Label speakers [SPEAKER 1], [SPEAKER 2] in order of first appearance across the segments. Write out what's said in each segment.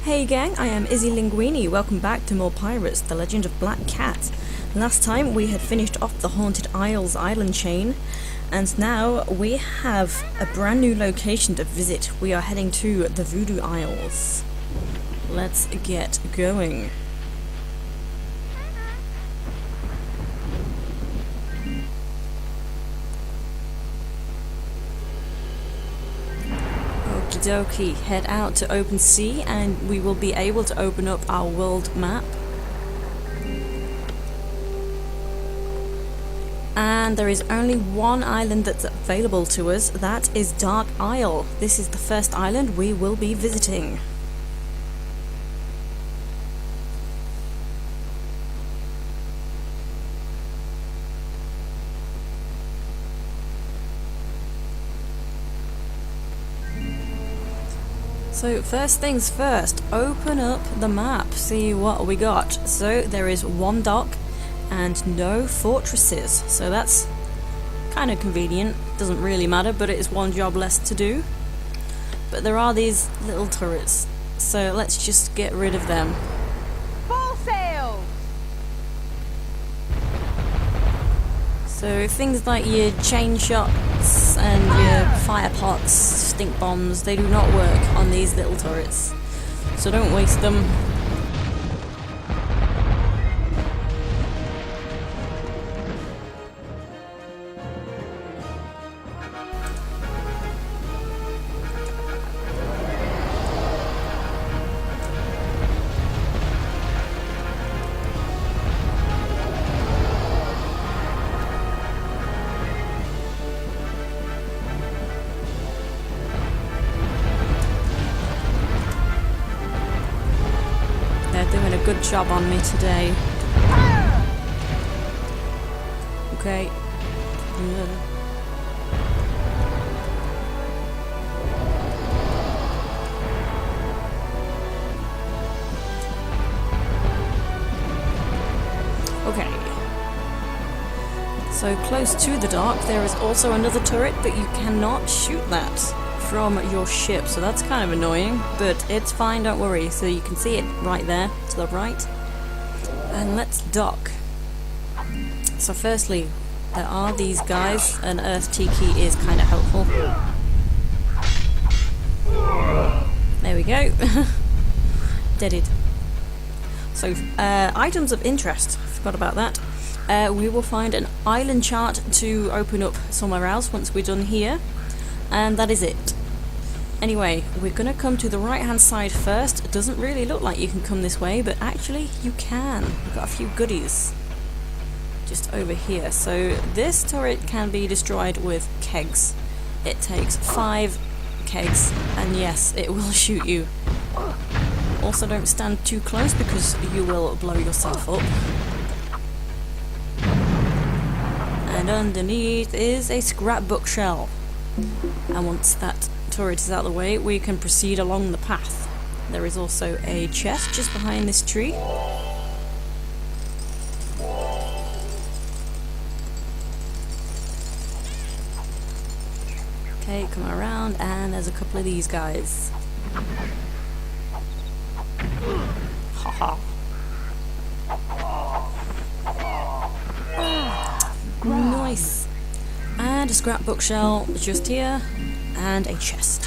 [SPEAKER 1] Hey gang, I am Izzy Linguini. Welcome back to more Pirates, The Legend of Black Cat. Last time we had finished off the Haunted Isles island chain, and now we have a brand new location to visit. We are heading to the Voodoo Isles. Let's get going. Okie dokie, head out to open sea and we will be able to open up our world map. And there is only one island that's available to us, that is Dark Isle. This is the first island we will be visiting. So first things first, open up the map, see what we got. So there is one dock and no fortresses, so that's kind of convenient. Doesn't really matter, but it is one job less to do. But there are these little turrets, so let's just get rid of them.
[SPEAKER 2] Full sail!
[SPEAKER 1] So things like your chain shots and your fire pots, stink bombs, they do not work on these little turrets, so don't waste them. Doing a good job on me today. Okay. Okay. So close to the dock there is also another turret, but you cannot shoot that from your ship, so that's kind of annoying, but it's fine, don't worry. So you can see it right there to the right, and let's dock. So firstly, there are these guys, and Earth Tiki is kind of helpful. There we go. Deaded. So items of interest, I forgot about that. We will find an island chart to open up somewhere else once we're done here, and that is it. Anyway, we're gonna come to the right hand side first. It doesn't really look like you can come this way, but actually you can. We've got a few goodies just over here. So this turret can be destroyed with kegs. It takes 5 kegs, and yes, it will shoot you. Also, don't stand too close because you will blow yourself up. And underneath is a scrapbook shell. And once that turret is out of the way, we can proceed along the path. There is also a chest just behind this tree. Okay, come around, and there's a couple of these guys. Haha. Nice. And a scrapbook shell just here, and a chest.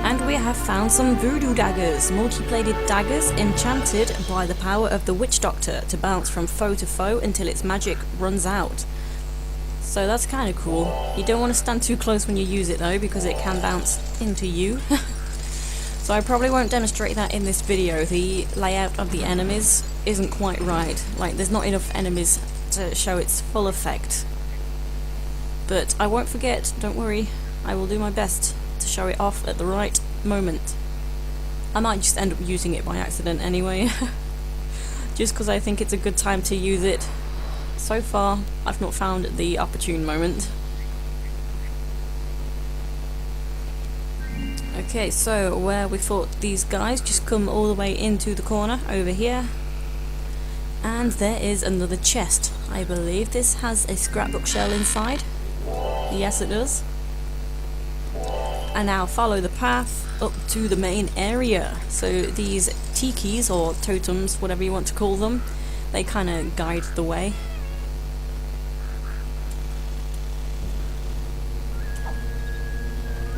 [SPEAKER 1] And we have found some voodoo daggers, multi-bladed daggers enchanted by the power of the witch doctor to bounce from foe to foe until its magic runs out. So that's kind of cool. You don't want to stand too close when you use it though, because it can bounce into you. So I probably won't demonstrate that in this video. The layout of the enemies isn't quite right. Like, there's not enough enemies to show its full effect. But I won't forget, don't worry. I will do my best to show it off at the right moment. I might just end up using it by accident anyway. Just because I think it's a good time to use it. So far, I've not found the opportune moment. Okay, so where we fought these guys, just come all the way into the corner over here. And there is another chest. I believe this has a scrapbook shell inside. Yes, it does. and now follow the path up to the main area. So these tikis, or totems, whatever you want to call them, they kind of guide the way.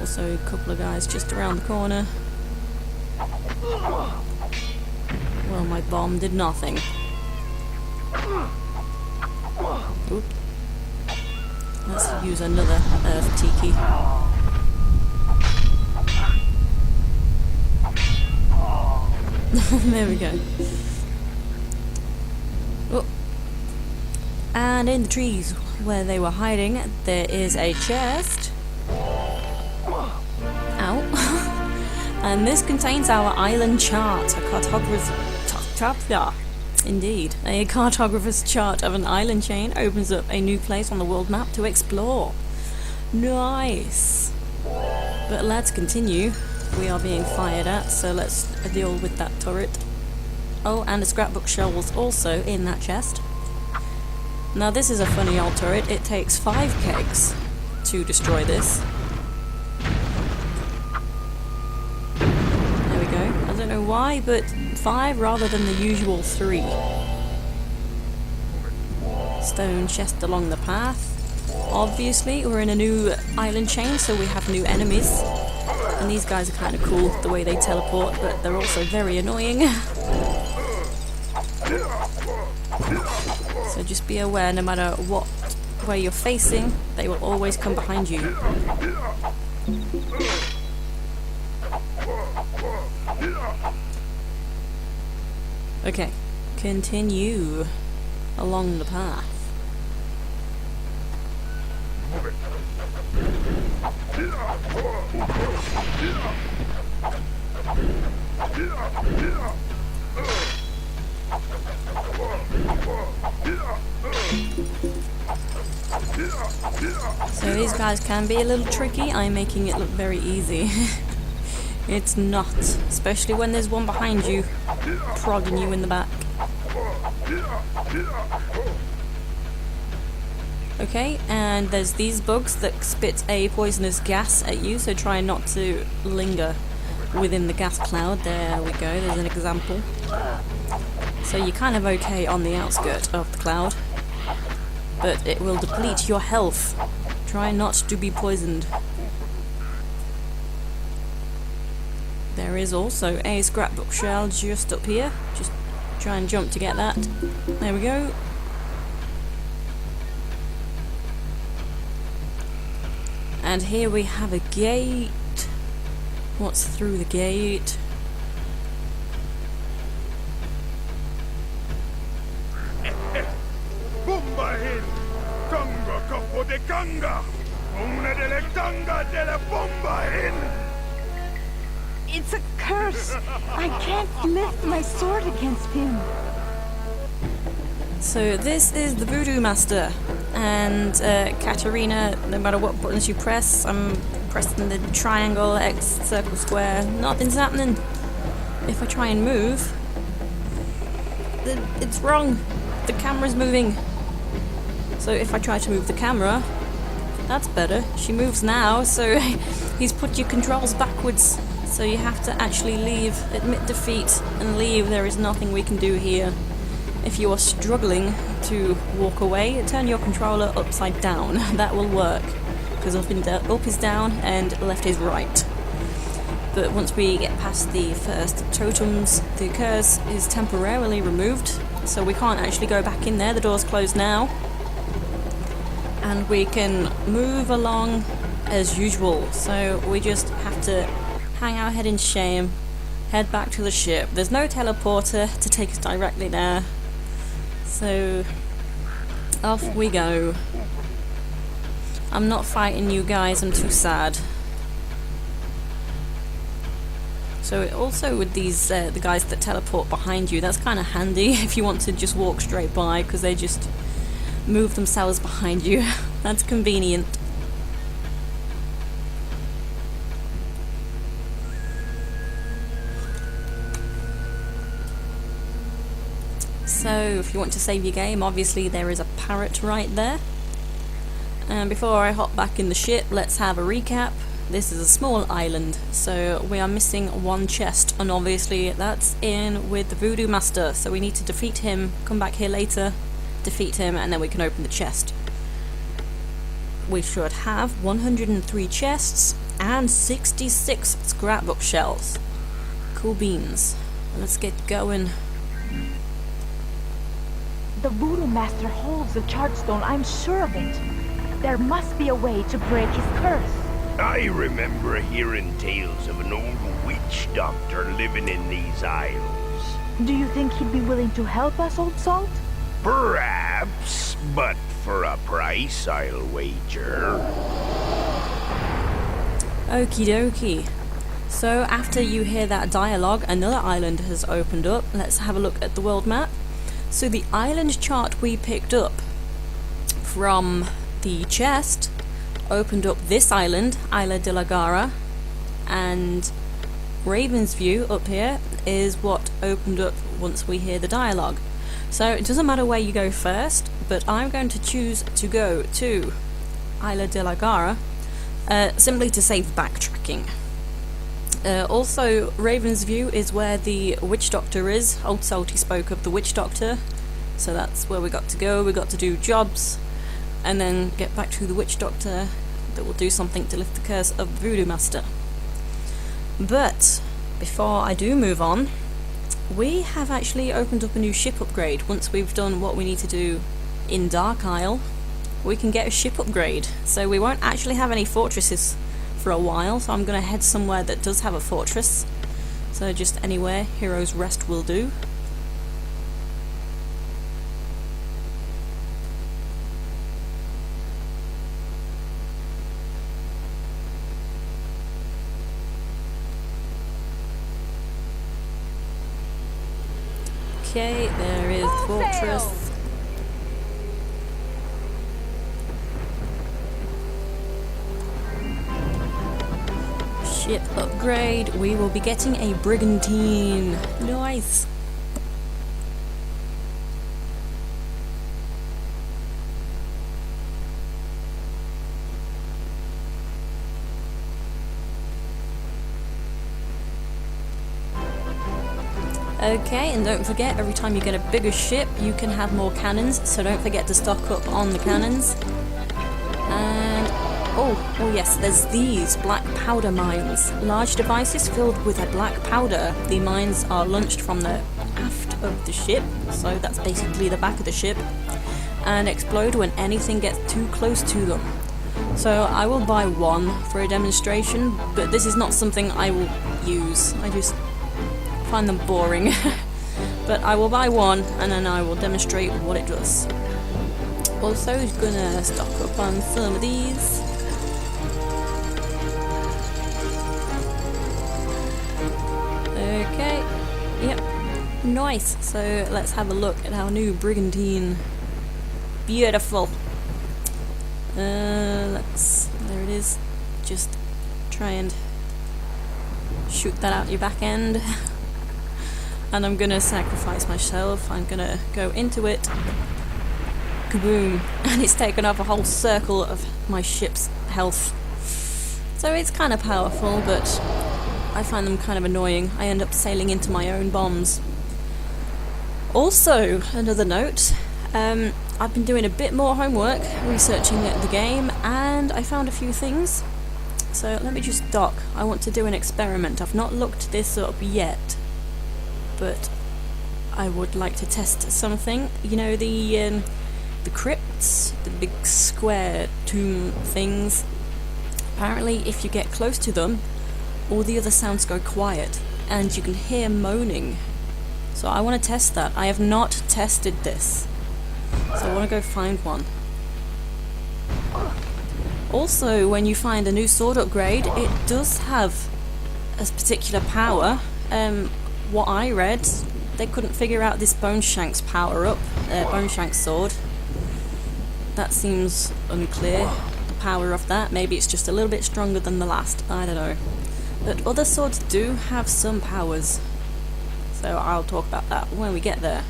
[SPEAKER 1] Also a couple of guys just around the corner. Well, my bomb did nothing. Oop. Let's use another earth tiki. There we go. Oh. And in the trees where they were hiding, there is a chest. Ow. And this contains our island chart, a cartographer's Indeed, a cartographer's chart of an island chain opens up a new place on the world map to explore. Nice. But let's continue. We are being fired at, so let's deal with that turret. Oh, and a scrapbook shell was also in that chest. Now this is a funny old turret. It takes 5 kegs to destroy this. There we go. I don't know why, but 5 rather than the usual 3. Stone chest along the path. Obviously, we're in a new island chain, so we have new enemies. And these guys are kind of cool, the way they teleport, but they're also very annoying. So just be aware, no matter what way you're facing, they will always come behind you. Okay, continue along the path. So these guys can be a little tricky. I'm making it look very easy. It's not, especially when there's one behind you, prodding you in the back. Okay, and there's these bugs that spit a poisonous gas at you, so try not to linger within the gas cloud. There we go, there's an example. So you're kind of okay on the outskirts of the cloud, but it will deplete your health. Try not to be poisoned. There is also a scrapbook shell just up here. Just try and jump to get that. There we go. And here we have a gate. What's through the gate?
[SPEAKER 3] Bombahin! Kanga capo de Kanga! Una delle Kanga della Bombahin!
[SPEAKER 2] It's a curse. I can't lift my sword against him.
[SPEAKER 1] So this is the Voodoo Master, and Katarina, no matter what buttons you press, I'm pressing the triangle, X, circle, square, nothing's happening. If I try and move, it's wrong. The camera's moving. So if I try to move the camera, that's better. She moves now, so he's put your controls backwards. So you have to actually leave, admit defeat, and leave. There is nothing we can do here. If you are struggling to walk away, turn your controller upside down. That will work, because up is down and left is right. But once we get past the first totems, the curse is temporarily removed, so we can't actually go back in there. The door's closed now. And we can move along as usual. So we just have to hang our head in shame, head back to the ship. There's no teleporter to take us directly there. So off we go. I'm not fighting you guys, I'm too sad. So also with these the guys that teleport behind you, that's kind of handy if you want to just walk straight by, because they just move themselves behind you. That's convenient. So if you want to save your game, obviously there is a parrot right there. And before I hop back in the ship, let's have a recap. this is a small island, so we are missing one chest, and obviously that's in with the Voodoo Master, so we need to defeat him, come back here later, defeat him, and then we can open the chest. We should have 103 chests and 66 scrapbook shells. Cool beans. Let's get going.
[SPEAKER 2] The Voodoo Master holds the Chargestone, I'm sure of it. There must be a way to break his curse.
[SPEAKER 4] I remember hearing tales of an old witch doctor living in these isles.
[SPEAKER 2] Do you think he'd be willing to help us, Old Salt?
[SPEAKER 4] Perhaps, but for a price, I'll wager.
[SPEAKER 1] Okie dokie. So after you hear that dialogue, another island has opened up. Let's have a look at the world map. So the island chart we picked up from the chest opened up this island, Isla de la Garra, and Raven's View up here is what opened up once we hear the dialogue. So it doesn't matter where you go first, but I'm going to choose to go to Isla de la Garra simply to save backtracking. Also, Raven's View is where the witch doctor is. Old Salty spoke of the witch doctor, so that's where we got to go. We got to do jobs and then get back to the witch doctor that will do something to lift the curse of the Voodoo Master. But before I do move on, we have actually opened up a new ship upgrade. Once we've done what we need to do in Dark Isle, we can get a ship upgrade. So we won't actually have any fortresses for a while, so I'm going to head somewhere that does have a fortress. So just anywhere, Hero's Rest will do. Okay, there is the fortress. Ship upgrade. We will be getting a brigantine. Nice. Okay, and don't forget, every time you get a bigger ship, you can have more cannons, so don't forget to stock up on the cannons. And, oh yes, there's these black powder mines. Large devices filled with a black powder. The mines are launched from the aft of the ship, so that's basically the back of the ship, and explode when anything gets too close to them. So I will buy one for a demonstration, but this is not something I will use. I just find them boring. But I will buy one and then I will demonstrate what it does. Also, gonna stock up on some of these. Okay, yep, nice. So let's have a look at our new brigantine. Beautiful. There it is. Just try and shoot that out your back end. And I'm gonna sacrifice myself. I'm gonna go into it. Kaboom. And it's taken up a whole circle of my ship's health. So it's kind of powerful, but I find them kind of annoying. I end up sailing into my own bombs. Also, another note, I've been doing a bit more homework, researching the game, and I found a few things. So let me just dock. I want to do an experiment. I've not looked this up yet, but I would like to test something. You know, the crypts, the big square tomb things. Apparently, if you get close to them, all the other sounds go quiet, and you can hear moaning. So I want to test that. I have not tested this, so I want to go find one. Also, when you find a new sword upgrade, it does have a particular power. What I read, they couldn't figure out this Boneshank's power up, Boneshank's sword. That seems unclear, the power of that. Maybe it's just a little bit stronger than the last, I don't know. But other swords do have some powers, so I'll talk about that when we get there.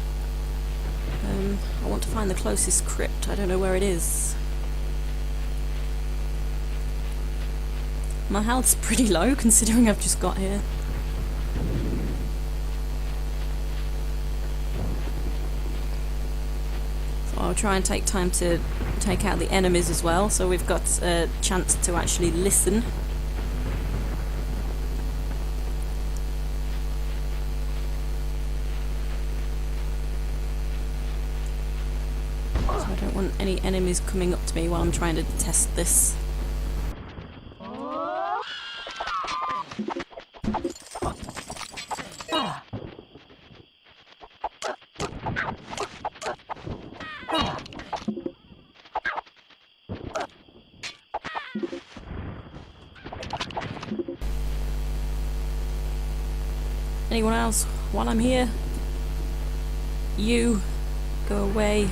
[SPEAKER 1] I want to find the closest crypt. I don't know where it is. My health's pretty low considering I've just got here. So I'll try and take time to take out the enemies as well, so we've got a chance to actually listen. So I don't want any enemies coming up to me while I'm trying to test this. Anyone else while I'm here? You go away.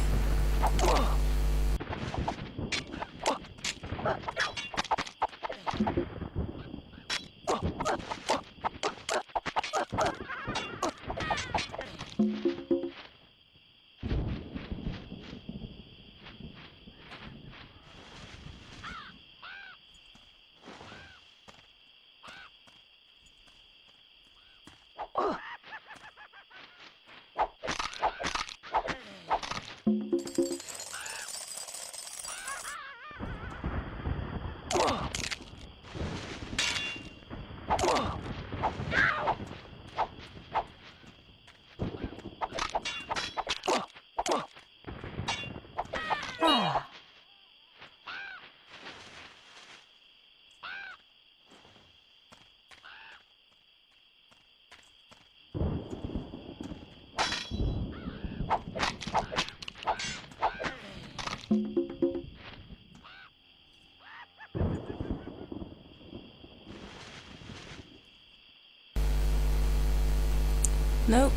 [SPEAKER 1] Nope,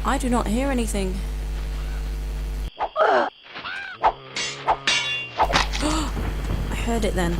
[SPEAKER 1] I do not hear anything. I heard it then.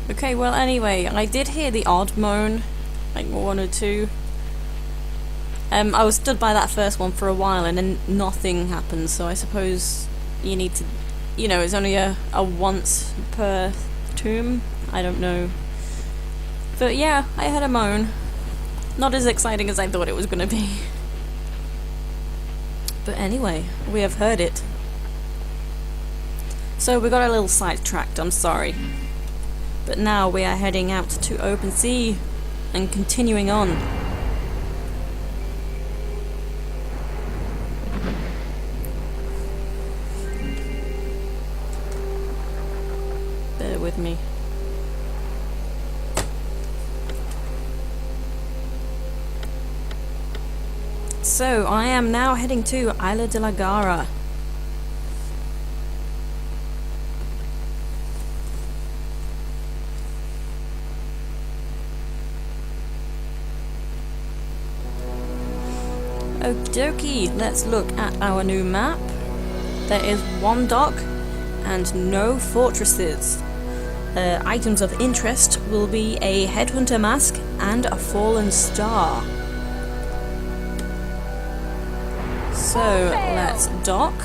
[SPEAKER 1] Okay, well anyway, I did hear the odd moan, like one or two. I was stood by that first one for a while and then nothing happened, so I suppose you need to, you know, it's only a once per tomb, I don't know. But yeah, I heard a moan. Not as exciting as I thought it was gonna be. But anyway, we have heard it. So we got a little sidetracked, I'm sorry. But now we are heading out to open sea and continuing on. Bear with me. So I am now heading to Isla de la Garra. Okie dokie, let's look at our new map. There is one dock and no fortresses. Items of interest will be a Headhunter mask and a fallen star. So let's dock.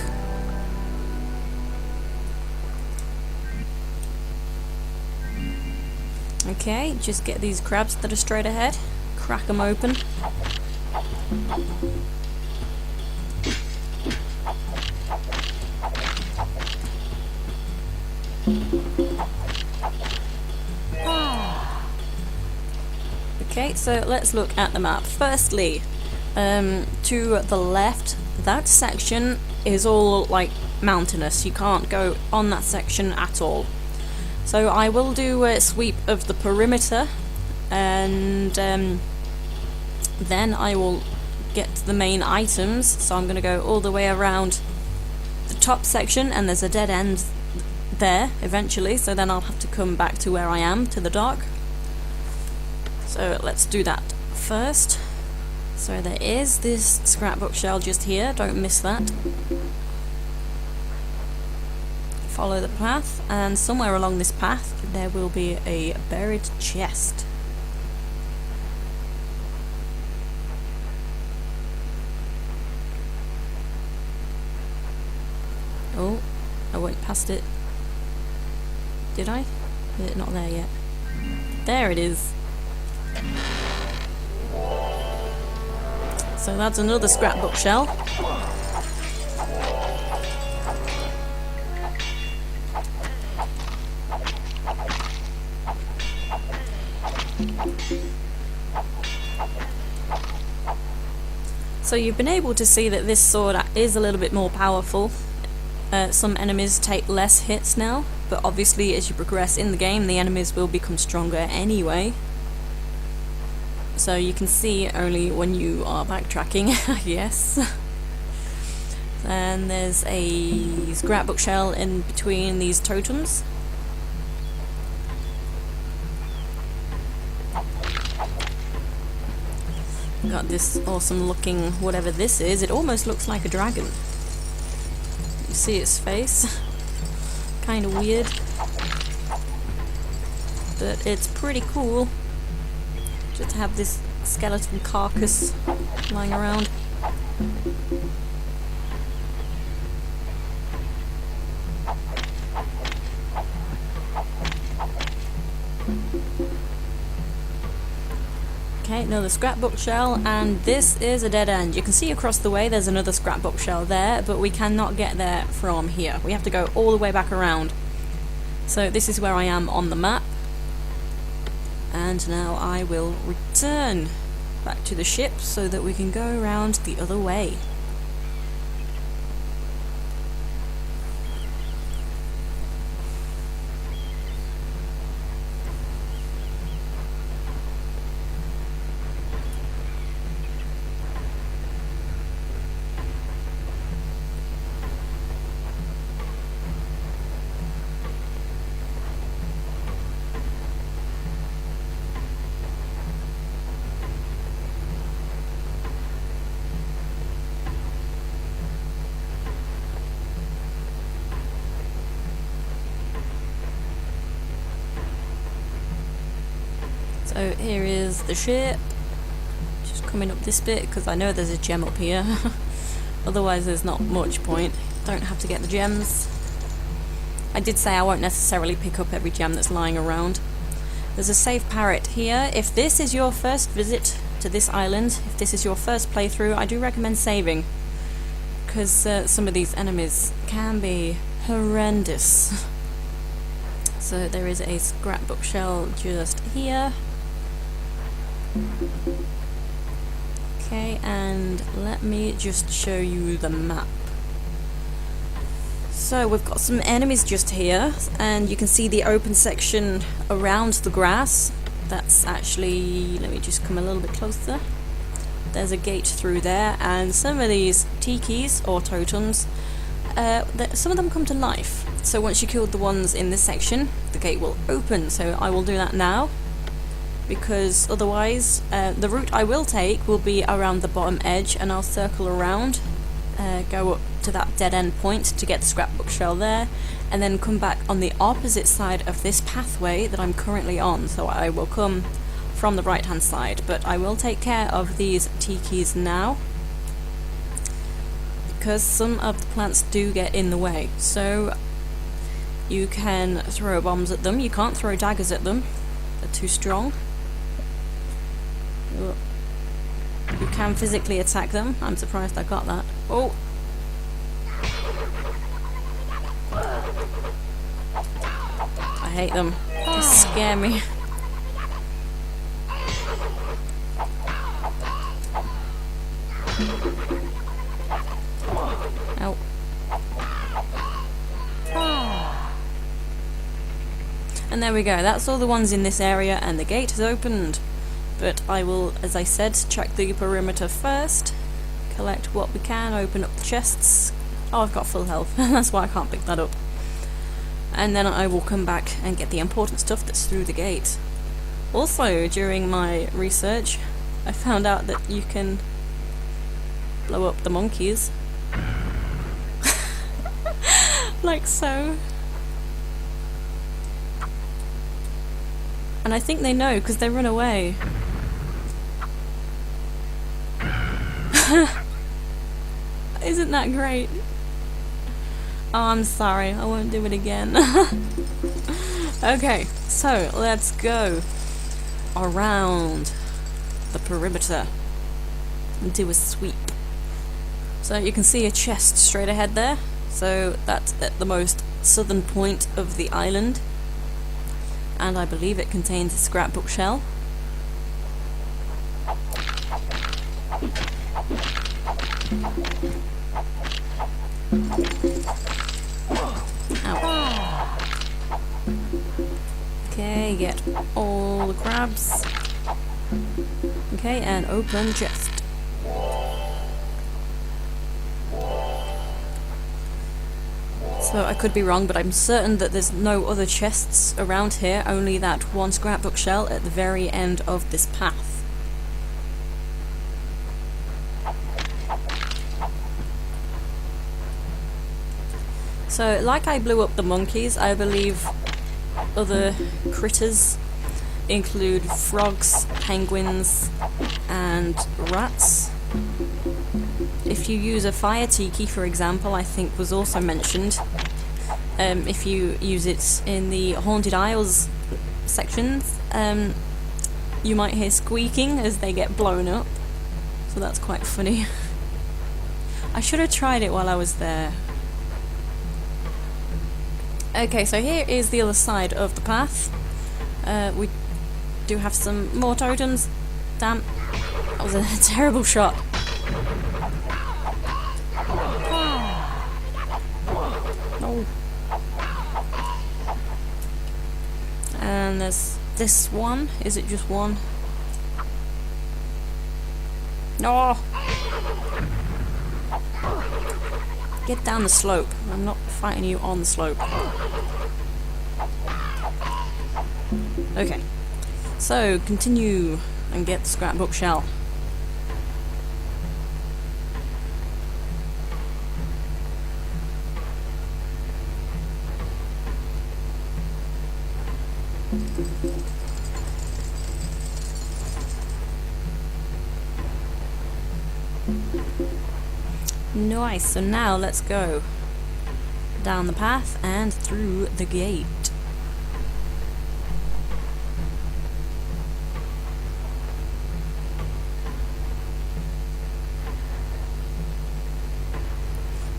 [SPEAKER 1] Okay, just get these crabs that are straight ahead, crack them open. Okay, so let's look at the map. Firstly, to the left, that section is all like mountainous. You can't go on that section at all. So I will do a sweep of the perimeter, and then I will get to the main items. So I'm going to go all the way around the top section, and there's a dead end there eventually, so then I'll have to come back to where I am, to the dock. So let's do that first. So there is this scrapbook shell just here, don't miss that. Follow the path, and somewhere along this path there will be a buried chest. Oh, I went past it. Did I? Is it not there yet? There it is. So that's another scrapbook shell. So you've been able to see that this sword is a little bit more powerful. Some enemies take less hits now, but obviously as you progress in the game the enemies will become stronger anyway. So you can see only when you are backtracking, yes. And there's a scrapbook shell in between these totems. Got this awesome looking whatever this is. It almost looks like a dragon. You see its face. Kind of weird. But it's pretty cool. Just to have this skeleton carcass lying around. Okay, another scrapbook shell, and this is a dead end. You can see across the way there's another scrapbook shell there, but we cannot get there from here. We have to go all the way back around. So this is where I am on the map. And now I will return back to the ship so that we can go around the other way. So here is the ship, just coming up this bit because I know there's a gem up here. Otherwise there's not much point. Don't have to get the gems. I did say I won't necessarily pick up every gem that's lying around. There's a save parrot here. If this is your first visit to this island, if this is your first playthrough, I do recommend saving, because some of these enemies can be horrendous. So there is a scrapbook shell just here. Okay, and let me just show you the map. So we've got some enemies just here, and you can see the open section around the grass. That's actually, let me just come a little bit closer. There's a gate through there, and some of these tikis or totems, some of them come to life. So once you killed the ones in this section, the gate will open. So I will do that now, because otherwise the route I will take will be around the bottom edge, and I'll circle around, go up to that dead end point to get the scrapbook shell there, and then come back on the opposite side of this pathway that I'm currently on. So I will come from the right hand side, but I will take care of these tikis now, because some of the plants do get in the way. So you can throw bombs at them, you can't throw daggers at them, are too strong. Ugh. You can physically attack them. I'm surprised I got that. Oh! I hate them. They scare me. Ow. And there we go. That's all the ones in this area, and the gate has opened. But I will, as I said, check the perimeter first, collect what we can, open up the chests. Oh, I've got full health. That's why I can't pick that up. And then I will come back and get the important stuff that's through the gate. Also, during my research, I found out that you can blow up the monkeys. Like so. And I think they know because they run away. Isn't that great? Oh, I'm sorry, I won't do it again. Okay, so let's go around the perimeter and do a sweep. So you can see a chest straight ahead there. So that's at the most southern point of the island. And I believe it contains a scrapbook shell. Ow. Okay, get all the crabs. Okay, and open chest. So I could be wrong, but I'm certain that there's no other chests around here, only that one scrapbook shell at the very end of this path. So, like I blew up the monkeys, I believe other critters include frogs, penguins, and rats. If you use a fire tiki, for example, I think was also mentioned. If you use it in the Haunted Isles sections, you might hear squeaking as they get blown up. So that's quite funny. I should have tried it while I was there. Okay, so here is the other side of the path. We do have some more totems. Damn, that was a terrible shot. No. And there's this one. Is it just one? No! Get down the slope. I'm not fighting you on the slope. Okay. So, continue and get the scrapbook shell. Nice, so now let's go down the path and through the gate.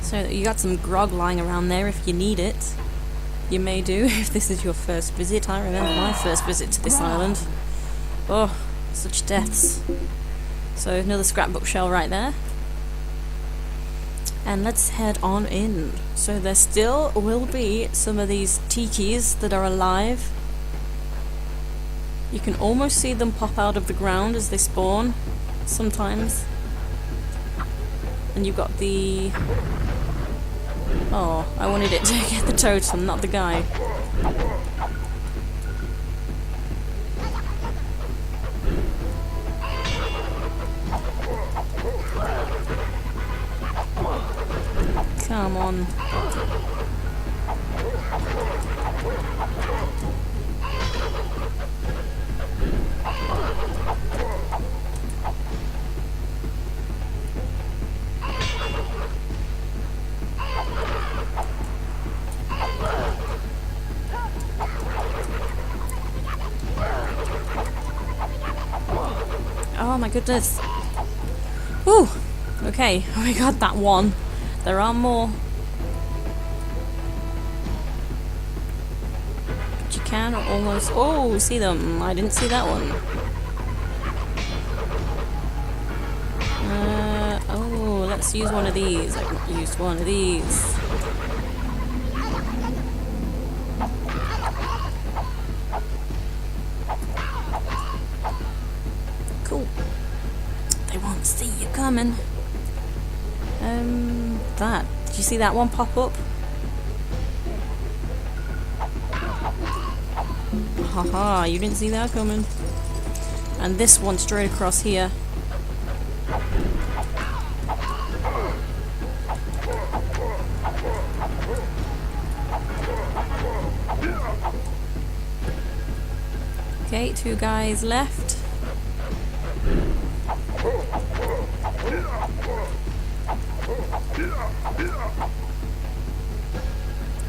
[SPEAKER 1] So you got some grog lying around there if you need it. You may do if this is your first visit. I remember my first visit to this island. Oh, such deaths. So another scrapbook shell right there. And let's head on in. So there still will be some of these tikis that are alive. You can almost see them pop out of the ground as they spawn, sometimes. And you've got the... Oh, I wanted it to get the totem, not the guy. Come on. goodness. Whew. Okay, we got that one. There are more. But you can almost... Oh, see them. I didn't see that one. Oh, let's use one of these. I used one of these. Cool. They won't see you coming. That. Did you see that one pop up? Haha, you didn't see that coming. And this one straight across here. Okay, 2 guys left.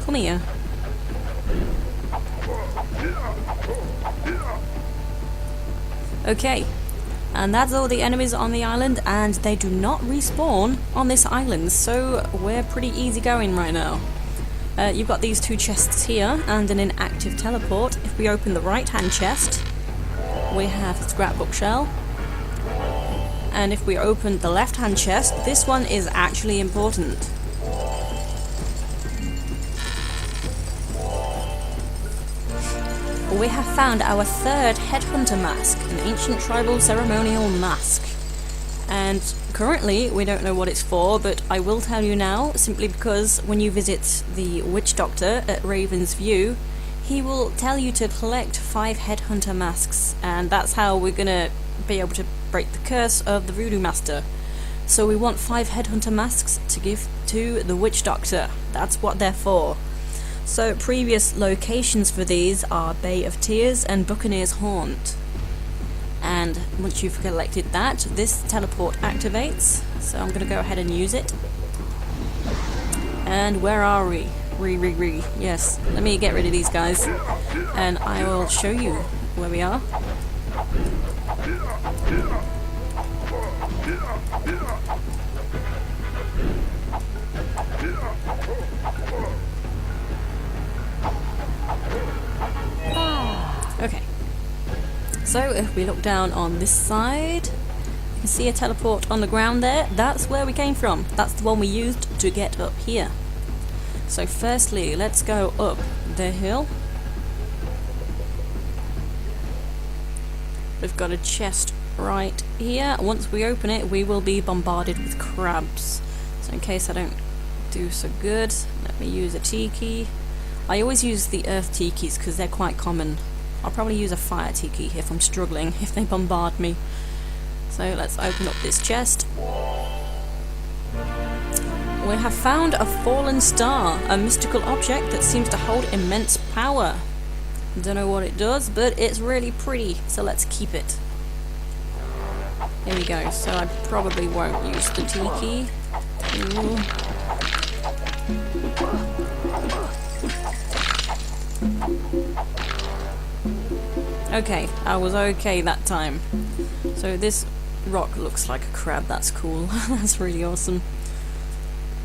[SPEAKER 1] Come here. Okay, and that's all the enemies on the island, and they do not respawn on this island, so we're pretty easy going right now. You've got these 2 chests here and an inactive teleport. If we open the right hand chest, we have the Scrapbook Shell. And if we open the left hand chest, this one is actually important. We have found our 3rd Headhunter mask, an ancient tribal ceremonial mask. And currently we don't know what it's for, but I will tell you now, simply because when you visit the Witch Doctor at Raven's View, he will tell you to collect 5 Headhunter masks, and that's how we're gonna be able to break the curse of the Voodoo Master. So we want 5 Headhunter masks to give to the Witch Doctor. That's what they're for. So previous locations for these are Bay of Tears and Buccaneer's Haunt. And once you've collected that, this teleport activates. So I'm going to go ahead and use it. And where are we? Yes, let me get rid of these guys. And I will show you where we are. Okay. So if we look down on this side, you can see a teleport on the ground there. That's where we came from. That's the one we used to get up here. So firstly, let's go up the hill. We've got a chest right here. Once we open it, we will be bombarded with crabs. So in case I don't do so good, let me use a tiki. I always use the earth tikis because they're quite common. I'll probably use a fire tiki if I'm struggling, if they bombard me. So let's open up this chest. We have found a fallen star, a mystical object that seems to hold immense power. Don't know what it does, but it's really pretty, so let's keep it. Here we go, so I probably won't use the tiki. Ooh. Okay, I was okay that time. So this rock looks like a crab, that's cool. That's really awesome.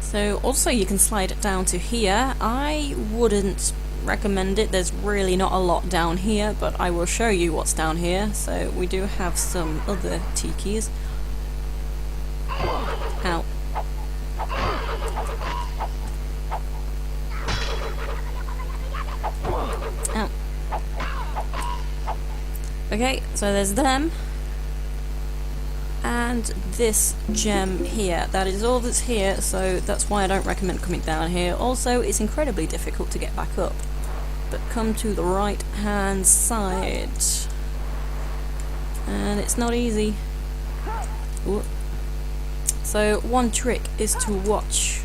[SPEAKER 1] So also you can slide it down to here. I wouldn't recommend it, there's really not a lot down here, but I will show you what's down here. So we do have some other tikis. Ow. Ow. Okay, so there's them. And this gem here. That is all that's here, so that's why I don't recommend coming down here. Also, it's incredibly difficult to get back up. But come to the right hand side. And it's not easy. Ooh. So one trick is to watch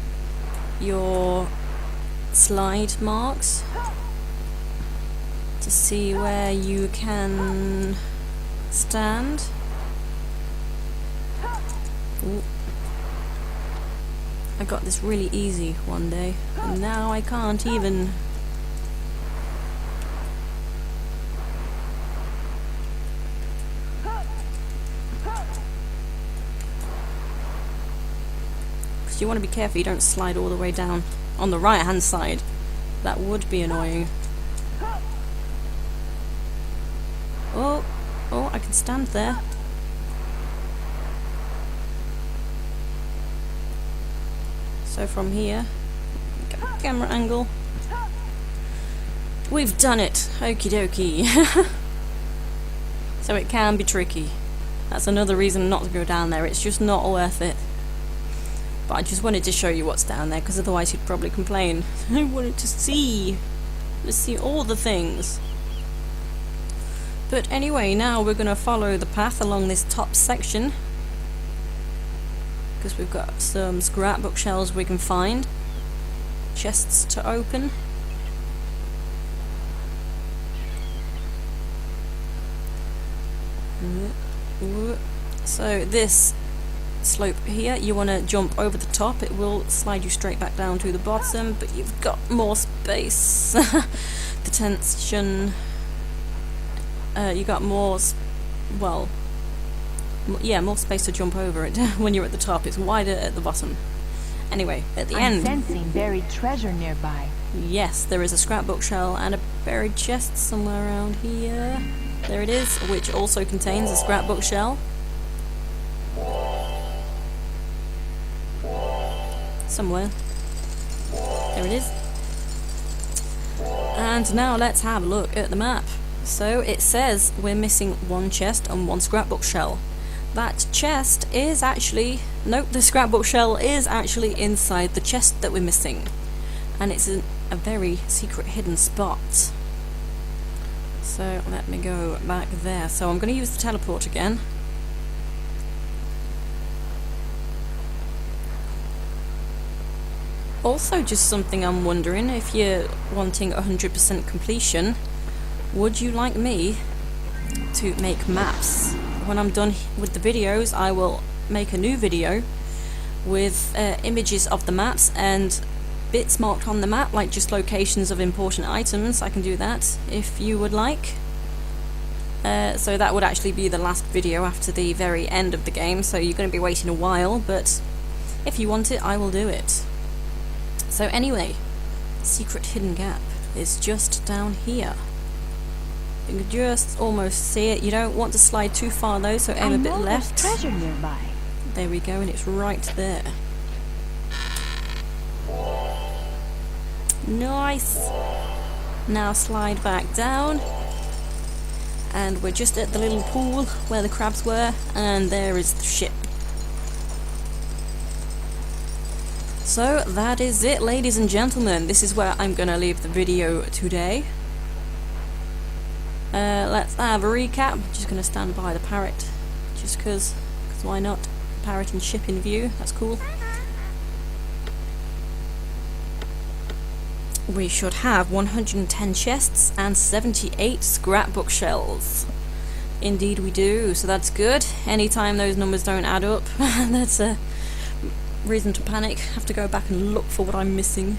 [SPEAKER 1] your slide marks to see where you can stand. Ooh. I got this really easy one day, and now I can't even. because you want to be careful you don't slide all the way down on the right hand side. That would be annoying. Oh, I can stand there. So from here, camera angle. We've done it! Okie dokie. So it can be tricky. That's another reason not to go down there. It's just not worth it. But I just wanted to show you what's down there, because otherwise you'd probably complain. I wanted to see. Let's see all the things. But anyway, now we're going to follow the path along this top section. Because we've got some scrapbook shells we can find. Chests to open. So this slope here, you want to jump over the top. It will slide you straight back down to the bottom, but you've got more space. The tension, you got more, well, yeah, more space to jump over it. When you're at the top, it's wider at the bottom. Anyway, at the end,
[SPEAKER 2] sensing buried treasure nearby.
[SPEAKER 1] Yes, there is a scrapbook shell and a buried chest somewhere around here. There it is, which also contains a scrapbook shell. Somewhere. There it is. And now let's have a look at the map. So it says we're missing one chest and one scrapbook shell. That chest is actually... Nope, the scrapbook shell is actually inside the chest that we're missing. And it's in a very secret hidden spot. So let me go back there. So I'm going to use the teleport again. Also, just something I'm wondering, if you're wanting 100% completion, would you like me to make maps? When I'm done with the videos, I will make a new video with images of the maps and bits marked on the map, like just locations of important items. I can do that if you would like. So that would actually be the last video after the very end of the game, so you're going to be waiting a while, but if you want it, I will do it. So anyway, secret hidden gap is just down here. You can just almost see it. You don't want to slide too far though, so aim a bit left.
[SPEAKER 2] There's treasure nearby.
[SPEAKER 1] There we go, and it's right there. Nice. Now slide back down. And we're just at the little pool where the crabs were, and there is the ship. So that is it, ladies and gentlemen. This is where I'm gonna leave the video today. Let's have a recap. I'm just gonna stand by the parrot, just cause why not? Parrot and ship in view, that's cool. We should have 110 chests and 78 scrapbook shells. Indeed we do, so that's good. Anytime those numbers don't add up, that's a reason to panic. Have to go back and look for what I'm missing.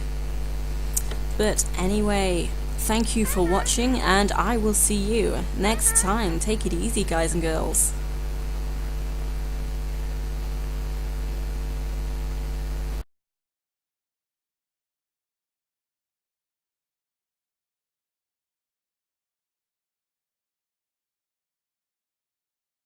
[SPEAKER 1] But anyway, thank you for watching, and I will see you next time. Take it easy, guys and girls.